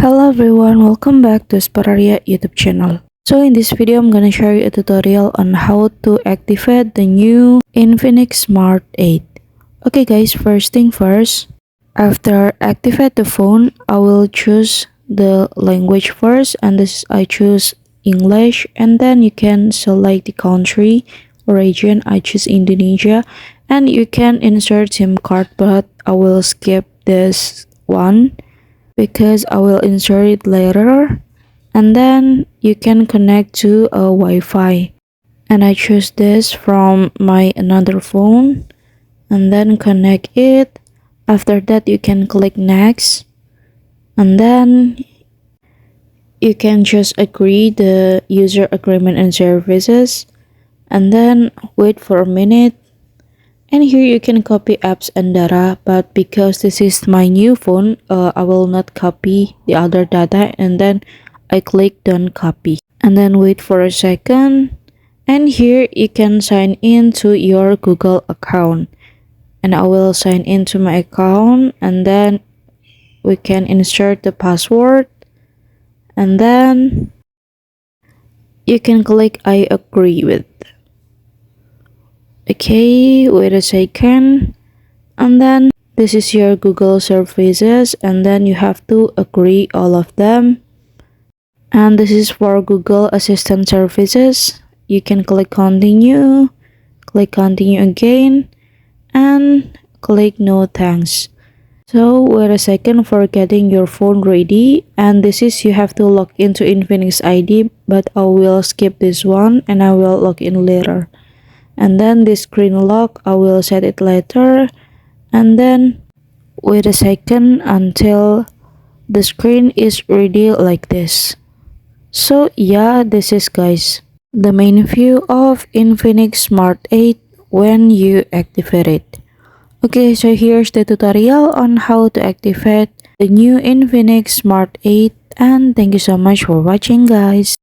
Hello everyone, welcome back to Spararia YouTube channel. So in this video, I'm gonna show you a tutorial on how to activate the new Infinix Smart 8. Okay guys, first thing first, after activate the phone, I will choose the language first, and this I choose English, and then you can select the country or region. I choose Indonesia, and you can insert SIM card, but I will skip this one because I will insert it later. And then you can connect to a Wi-Fi, and I choose this from my another phone and then connect it. After that you can click next, and then you can just agree the user agreement and services, and then wait for a minute. And here you can copy apps and data, but because this is my new phone, I will not copy the other data, and then I click don't copy and then wait for a second. And here you can sign in to your Google account, and I will sign into my account, and then we can insert the password, and then you can click I agree with. Okay, wait a second, and then this is your Google services, and then you have to agree all of them. And this is for Google Assistant services. You can click continue again, and click no thanks. So wait a second for getting your phone ready, and this is you have to log into Infinix ID, but I will skip this one and I will log in later. And then this screen lock, I will set it later, and then wait a second until the screen is ready like this. So yeah, this is guys the main view of Infinix Smart 8 when you activate it. Okay, so here's the tutorial on how to activate the new Infinix Smart 8, and thank you so much for watching guys.